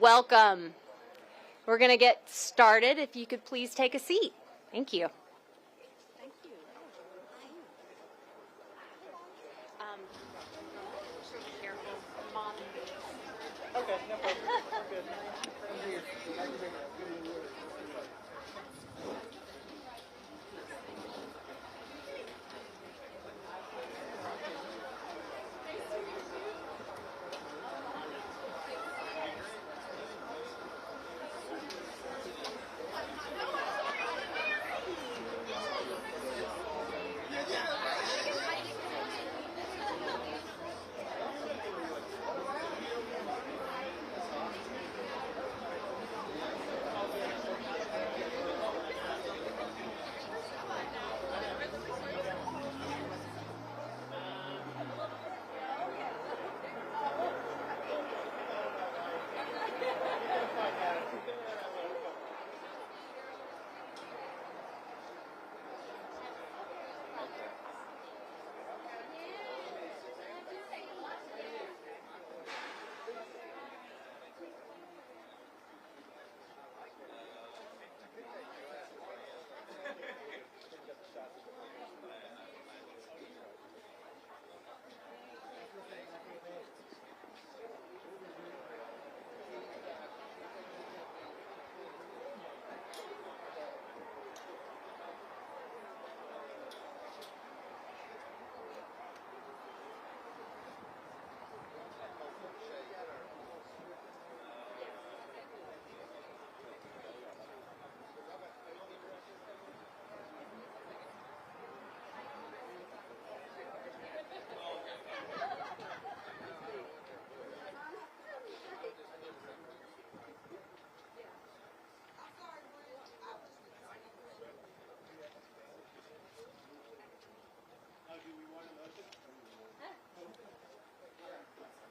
Welcome. We're going to get started. If you could please take a seat. Thank you. Thank you. Careful. Mom. Okay, no problem.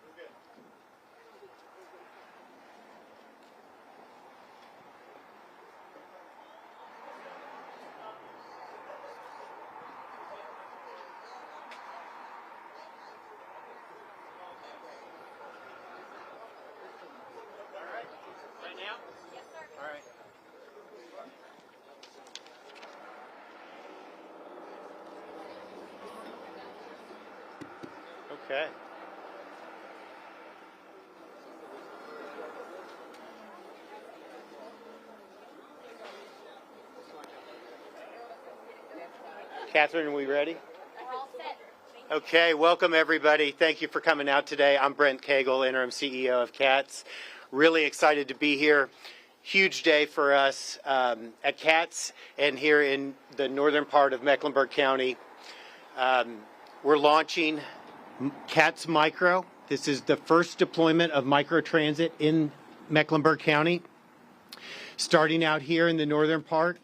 We're good. Right now? Yes, sir. All right. Okay. Catherine, are we ready? We're all set. Okay, welcome everybody. Thank you for coming out today. I'm Brent Cagle, Interim CEO of CATS. Really excited to be here. Huge day for us at CATS and here in the northern part of Mecklenburg County. We're launching CATS Micro. This is the first deployment of microtransit in Mecklenburg County. Starting out here in the northern part.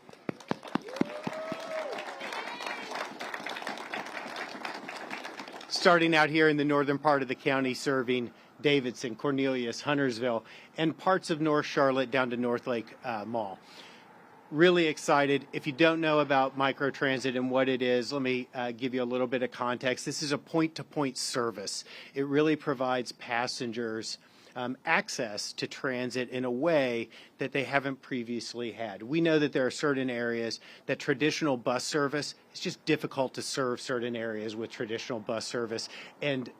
Starting out here in the northern part of the county, serving Davidson, Cornelius, Huntersville, and parts of North Charlotte down to North Lake Mall. Really excited. If you don't know about microtransit and what it is, let me give you a little bit of context. This is a point-to-point service. It really provides passengers access to transit in a way that they haven't previously had. We know that there are certain areas that traditional bus service, it's just difficult to serve certain areas with traditional bus service, and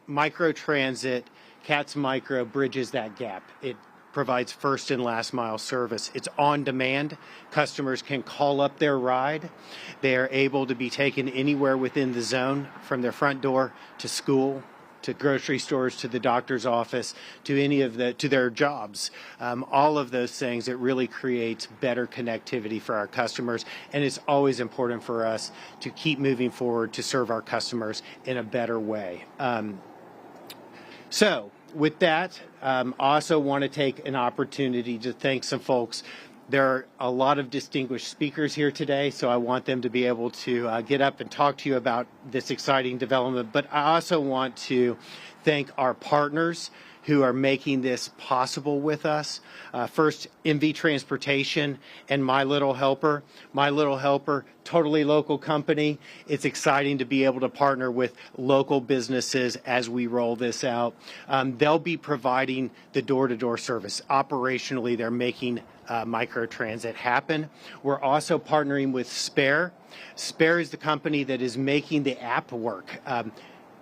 microtransit, CATS Micro, bridges that gap. It provides first and last mile service. It's on demand. Customers can call up their ride. They are able to be taken anywhere within the zone, from their front door to school, to grocery stores, to the doctor's office, to their jobs. All of those things, it really creates better connectivity for our customers, and it's always important for us to keep moving forward to serve our customers in a better way. So with that, also want to take an opportunity to thank some folks. There are a lot of distinguished speakers here today, so I want them to be able to get up and talk to you about this exciting development. But I also want to thank our partners who are making this possible with us. First, MV Transportation and My Little Helper. My Little Helper, totally local company. It's exciting to be able to partner with local businesses as we roll this out. They'll be providing the door-to-door service. Operationally, they're making microtransit happen. We're also partnering with Spare. Spare is the company that is making the app work.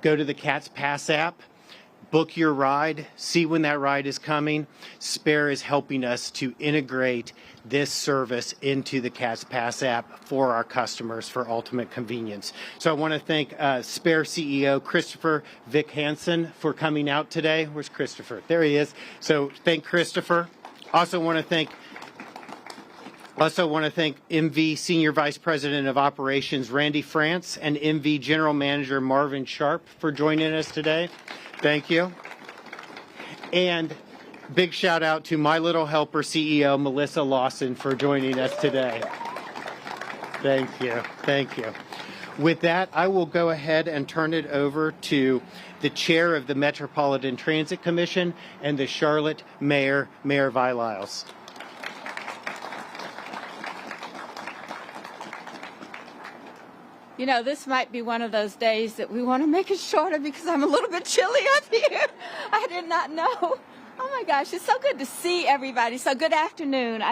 Go to the Cats Pass app, book your ride, see when that ride is coming. Spare is helping us to integrate this service into the Cats Pass app for our customers for ultimate convenience. So I want to thank Spare CEO Christopher Vic Hansen for coming out today. Where's Christopher? There he is. So thank Christopher. Also want to thank MV Senior Vice President of Operations Randy France and MV General Manager Marvin Sharp for joining us today. Thank you. And big shout out to My Little Helper CEO Melissa Lawson for joining us today. Thank you. Thank you. With that, I will go ahead and turn it over to the chair of the Metropolitan Transit Commission and the Charlotte Mayor, Mayor Vi Lyles. You know, this might be one of those days that we want to make it shorter because I'm a little bit chilly up here. I did not know. Oh my gosh, it's so good to see everybody. So good afternoon.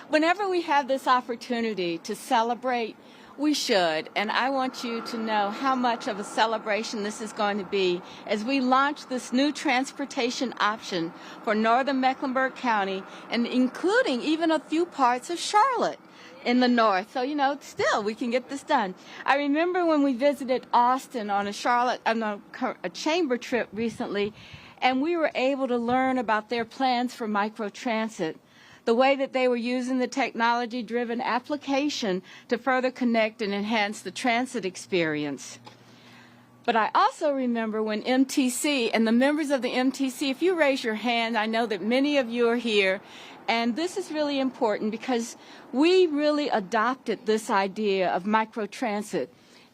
Whenever we have this opportunity to celebrate, we should. And I want you to know how much of a celebration this is going to be as we launch this new transportation option for northern Mecklenburg County and including even a few parts of Charlotte in the north. So, you know, still we can get this done. I remember when we visited Austin on a chamber trip recently, and we were able to learn about their plans for microtransit, the way that they were using the technology-driven application to further connect and enhance the transit experience. But I also remember when MTC and the members of the MTC, if you raise your hand, I know that many of you are here, and this is really important because we really adopted this idea of microtransit,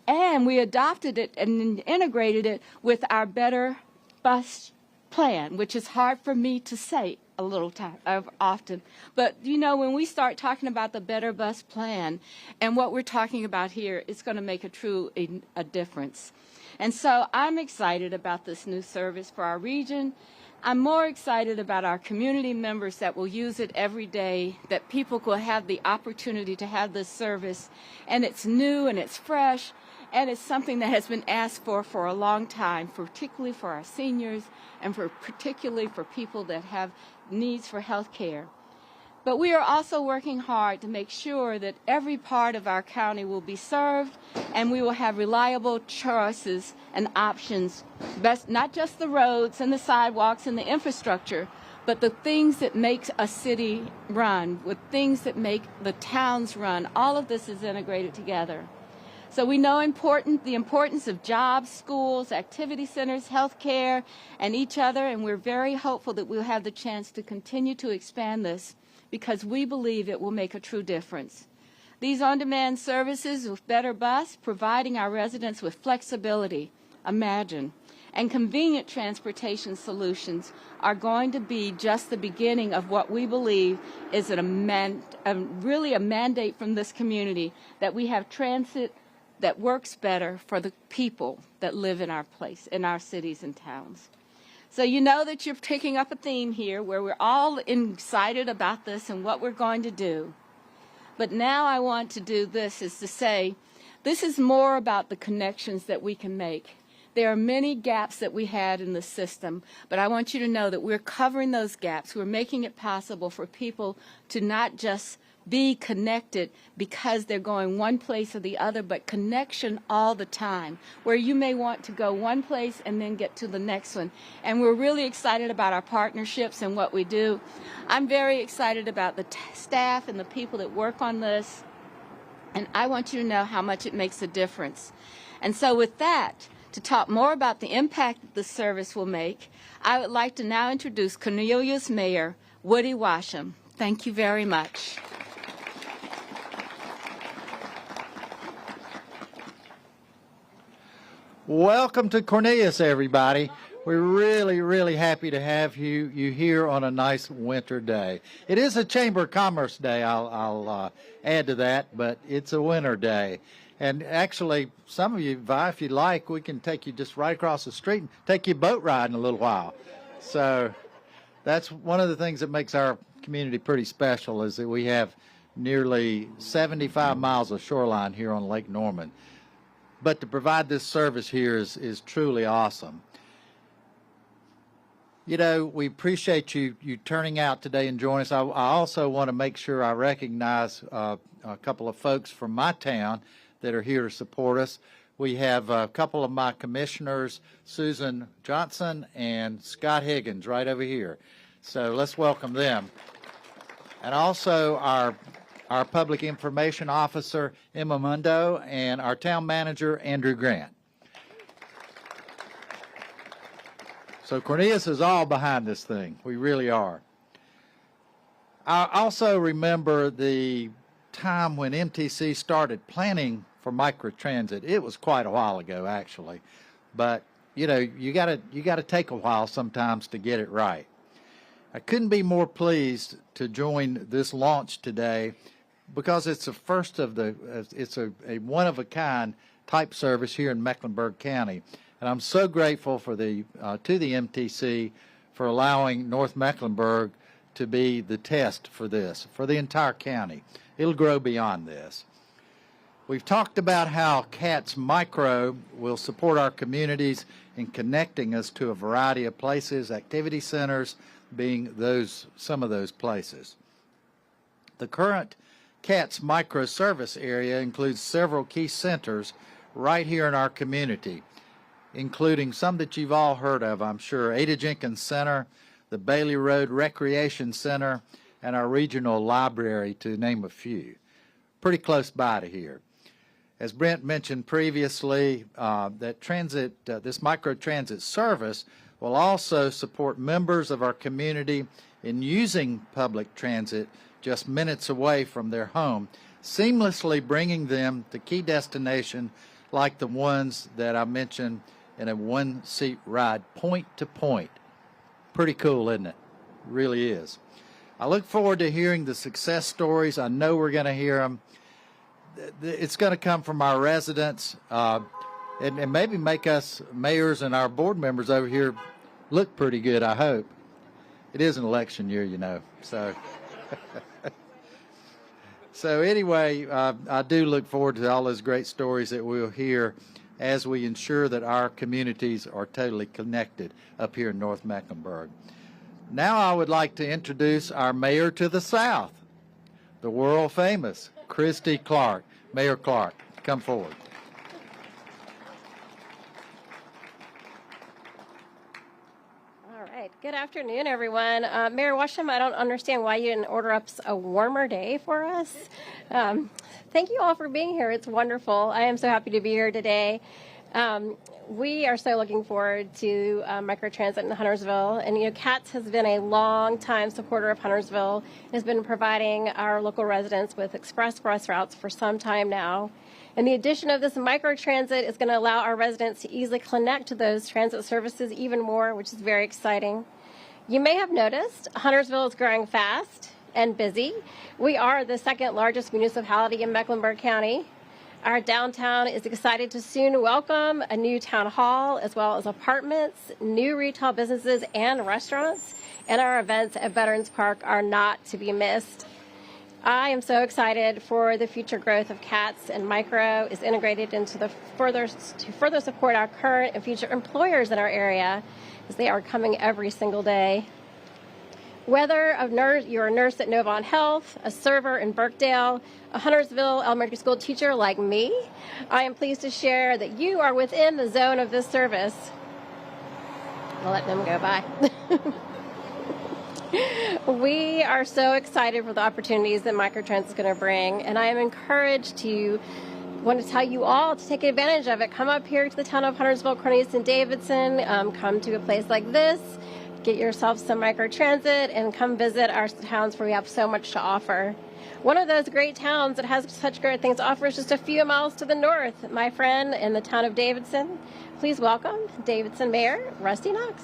and we adopted it and integrated it with our Better Bus plan, which is hard for me to say often. But, you know, when we start talking about the Better Bus plan and what we're talking about here, it's going to make a difference. And so I'm excited about this new service for our region. I'm more excited about our community members that will use it every day, that people will have the opportunity to have this service. And it's new and it's fresh, and it's something that has been asked for a long time, particularly for our seniors and particularly for people that have needs for health care. But we are also working hard to make sure that every part of our county will be served and we will have reliable choices and options, not just the roads and the sidewalks and the infrastructure, but the things that make a city run, with things that make the towns run. All of this is integrated together. So we know the importance of jobs, schools, activity centers, health care, and each other, and we're very hopeful that we'll have the chance to continue to expand this because we believe it will make a true difference. These on-demand services with Better Bus, providing our residents with flexibility, imagine, and convenient transportation solutions are going to be just the beginning of what we believe is really a mandate from this community, that we have transit that works better for the people that live in our cities and towns. So you know that you're picking up a theme here where we're all excited about this and what we're going to do. But now I want to do this is to say, this is more about the connections that we can make. There are many gaps that we had in the system, but I want you to know that we're covering those gaps. We're making it possible for people to not just be connected because they're going one place or the other, but connection all the time, where you may want to go one place and then get to the next one. And we're really excited about our partnerships and what we do. I'm very excited about the staff and the people that work on this, and I want you to know how much it makes a difference. And so with that, to talk more about the impact that the service will make, I would like to now introduce Cornelius Mayor Woody Washam. Thank you very much. Welcome to Cornelius, everybody. We're really, really happy to have you here on a nice winter day. It is a Chamber of Commerce day, I'll add to that, but it's a winter day. And actually, some of you, Vi, if you'd like, we can take you just right across the street and take you boat riding a little while. So that's one of the things that makes our community pretty special, is that we have nearly 75 miles of shoreline here on Lake Norman. But to provide this service here is truly awesome. You know, we appreciate you turning out today and joining us. I also want to make sure I recognize a couple of folks from my town that are here to support us. We have a couple of my commissioners, Susan Johnson and Scott Higgins, right over here. So let's welcome them. And also our Public Information Officer, Emma Mundo, and our Town Manager, Andrew Grant. So Cornelius is all behind this thing. We really are. I also remember the time when MTC started planning for microtransit. It was quite a while ago, actually. But, you know, you gotta take a while sometimes to get it right. I couldn't be more pleased to join this launch today, because it's it's a one-of-a-kind type service here in Mecklenburg County. And I'm so grateful for to the MTC for allowing North Mecklenburg to be the test for this, for the entire county. It'll grow beyond this. We've talked about how CATS Micro will support our communities in connecting us to a variety of places, activity centers being some of those places. The current CATS Micro service area includes several key centers right here in our community, including some that you've all heard of, I'm sure: Ada Jenkins Center, the Bailey Road Recreation Center, and our regional library, to name a few. Pretty close by to here. As Brent mentioned previously, that this microtransit service will also support members of our community in using public transit just minutes away from their home, seamlessly bringing them to key destinations like the ones that I mentioned in a one-seat ride, point to point. Pretty cool, isn't it? Really is. I look forward to hearing the success stories. I know we're going to hear them. It's going to come from our residents and maybe make us mayors and our board members over here look pretty good, I hope. It is an election year, you know. So, so anyway, I do look forward to all those great stories that we'll hear as we ensure that our communities are totally connected up here in North Mecklenburg. Now I would like to introduce our mayor to the south, the world famous Christy Clark. Mayor Clark, come forward. All right. Good afternoon, everyone. Mayor Washam, I don't understand why you didn't order up a warmer day for us. Thank you all for being here. It's wonderful. I am so happy to be here today. We are so looking forward to microtransit in Huntersville. And, you know, CATS has been a long-time supporter of Huntersville and has been providing our local residents with express bus routes for some time now. And the addition of this microtransit is going to allow our residents to easily connect to those transit services even more, which is very exciting. You may have noticed Huntersville is growing fast and busy. We are the second largest municipality in Mecklenburg County. Our downtown is excited to soon welcome a new town hall, as well as apartments, new retail businesses, and restaurants. And our events at Veterans Park are not to be missed. I am so excited for the future growth of CATS, and Micro is integrated into to further support our current and future employers in our area, as they are coming every single day. Whether you're a nurse at Novant Health, a server in Birkdale, a Huntersville elementary school teacher like me, I am pleased to share that you are within the zone of this service. I'll let them go by. We are so excited for the opportunities that microtransit is going to bring, and I am encouraged to want to tell you all to take advantage of it. Come up here to the town of Huntersville, Cornelius, and Davidson. Come to a place like this. Get yourself some microtransit and come visit our towns where we have so much to offer. One of those great towns that has such great things to offer is just a few miles to the north, my friend, in the town of Davidson. Please welcome Davidson Mayor Rusty Knox.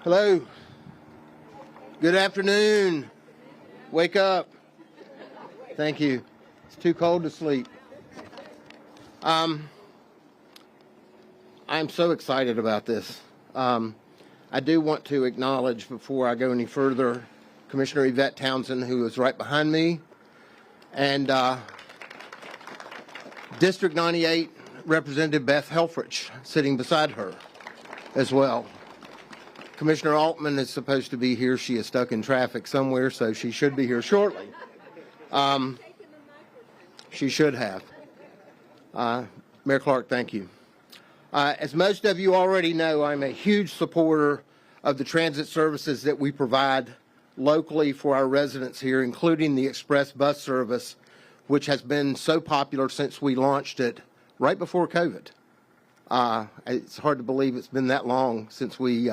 Hello. Good afternoon. Wake up. Thank you. It's too cold to sleep. I'm so excited about this. I do want to acknowledge, before I go any further, Commissioner Yvette Townsend, who is right behind me, and District 98 Representative Beth Helfrich sitting beside her as well. Commissioner Altman is supposed to be here. She is stuck in traffic somewhere, so she should be here shortly. She should have. Mayor Clark, thank you. As most of you already know, I'm a huge supporter of the transit services that we provide locally for our residents here, including the express bus service, which has been so popular since we launched it right before COVID. It's hard to believe it's been that long since we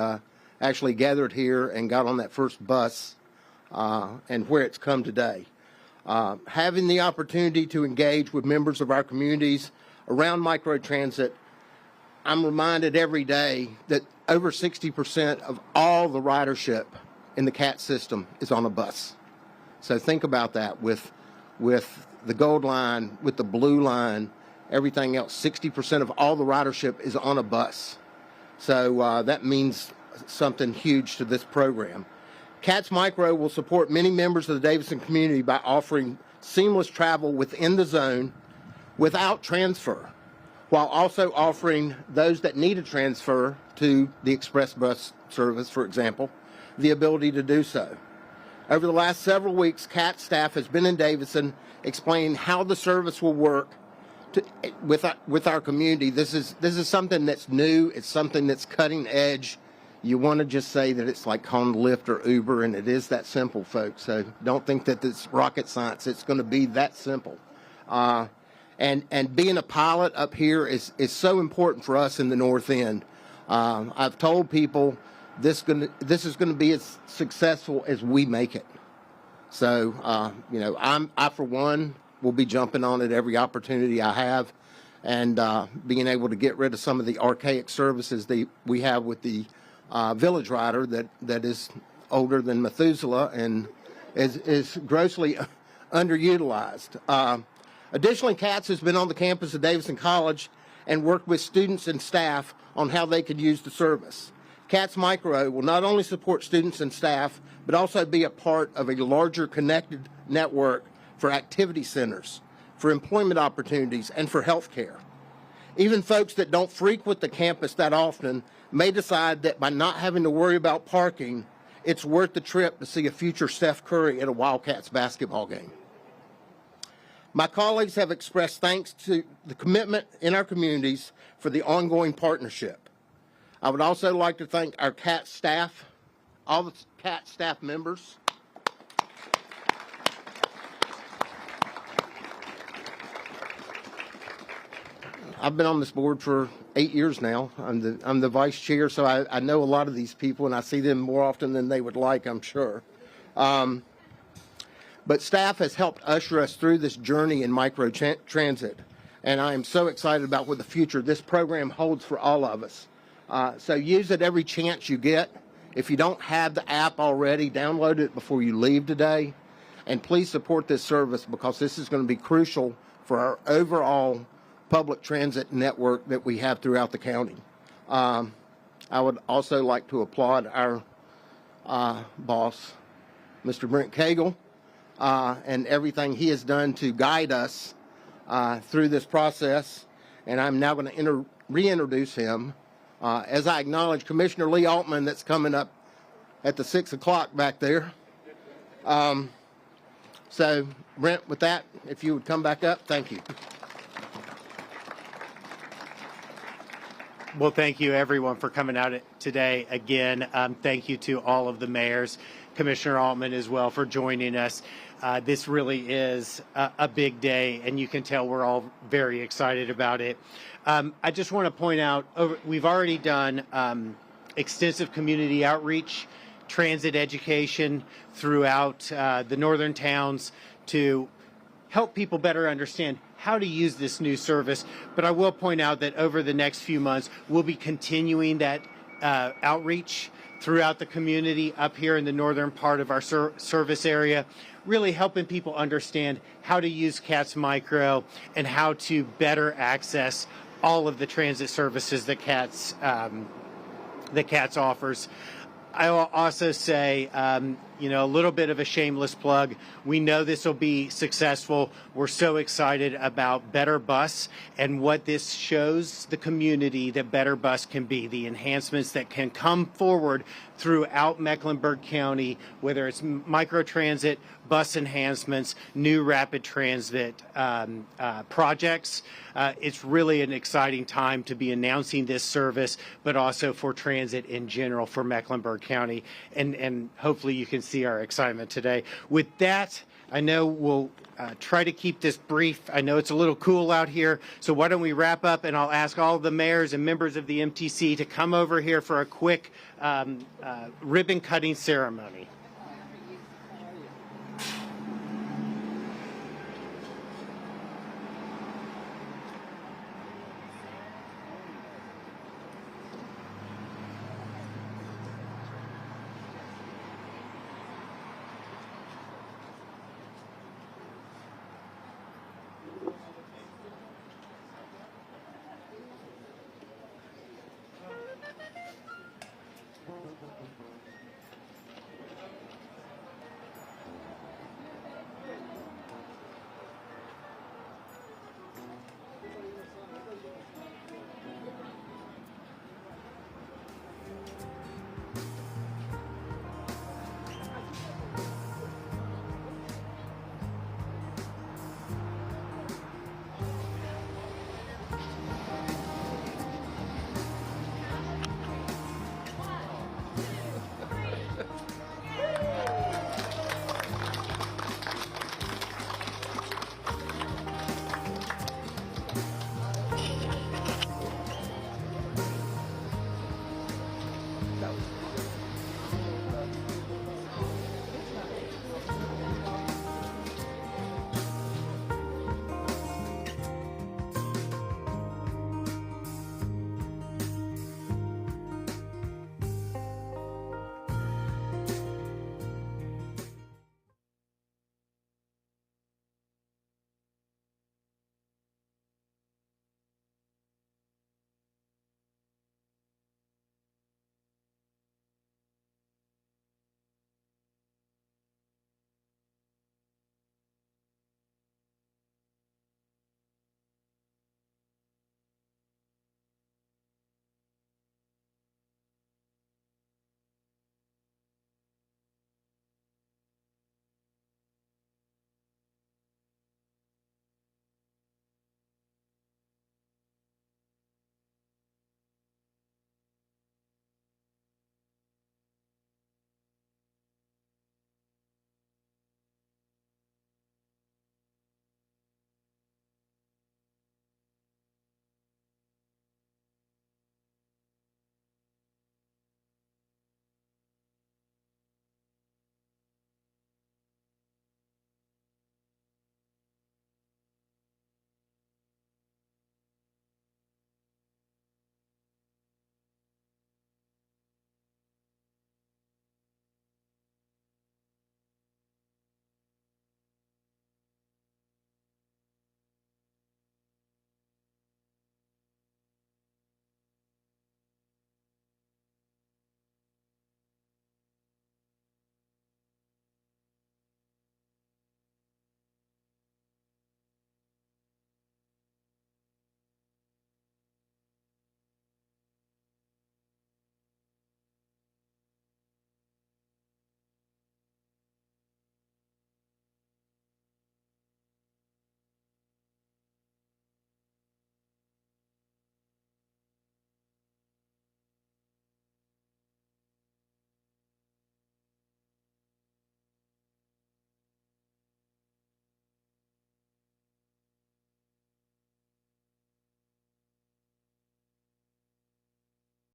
actually gathered here and got on that first bus and where it's come today. Having the opportunity to engage with members of our communities around microtransit, I'm reminded every day that over 60% of all the ridership in the CAT system is on a bus. So think about that with the Gold Line, with the Blue Line, everything else. 60% of all the ridership is on a bus. So that means something huge to this program. CATS Micro will support many members of the Davidson community by offering seamless travel within the zone without transfer, while also offering those that need a transfer to the express bus service, for example, the ability to do so. Over the last several weeks, CAT staff has been in Davidson explaining how the service will work with our community. This is something that's new. It's something that's cutting edge. You want to just say that it's like calling Lyft or Uber, and it is that simple, folks. So don't think that it's rocket science. It's going to be that simple. And being a pilot up here is so important for us in the North End. I've told people this is going to be as successful as we make it. So I for one will be jumping on it every opportunity I have, and being able to get rid of some of the archaic services that we have with the Village Rider that is older than Methuselah and is grossly underutilized. Additionally, CATS has been on the campus of Davidson College and worked with students and staff on how they could use the service. CATS Micro will not only support students and staff, but also be a part of a larger connected network for activity centers, for employment opportunities, and for healthcare. Even folks that don't frequent the campus that often may decide that by not having to worry about parking, it's worth the trip to see a future Steph Curry at a Wildcats basketball game. My colleagues have expressed thanks to the commitment in our communities for the ongoing partnership. I would also like to thank our CAT staff, all the CAT staff members. I've been on this board for 8 years now. I'm the vice chair, so I know a lot of these people, and I see them more often than they would like, I'm sure. But staff has helped usher us through this journey in microtransit, and I am so excited about what the future this program holds for all of us. So use it every chance you get. If you don't have the app already, download it before you leave today, and please support this service because this is going to be crucial for our overall public transit network that we have throughout the county. I would also like to applaud our boss, Mr. Brent Cagle, and everything he has done to guide us through this process. And I'm now going to reintroduce him as I acknowledge Commissioner Lee Altman that's coming up at the 6 o'clock back there. So, Brent, with that, if you would come back up, thank you. Well, thank you, everyone, for coming out today. Again, thank you to all of the mayors, Commissioner Altman as well, for joining us. This really is a big day, and you can tell we're all very excited about it. I just want to point out, we've already done extensive community outreach, transit education throughout the northern towns to help people better understand how to use this new service. But I will point out that over the next few months, we'll be continuing that outreach throughout the community up here in the northern part of our service area, really helping people understand how to use CATS Micro and how to better access all of the transit services that CATS offers. I will also say, a little bit of a shameless plug. We know this will be successful. We're so excited about Better Bus and what this shows the community that Better Bus can be, the enhancements that can come forward throughout Mecklenburg County, whether it's microtransit, bus enhancements, new rapid transit projects. It's really an exciting time to be announcing this service, but also for transit in general for Mecklenburg County. And hopefully you can see our excitement today. With that, I know we'll try to keep this brief. I know it's a little cool out here, so why don't we wrap up, and I'll ask all the mayors and members of the MTC to come over here for a quick ribbon cutting ceremony.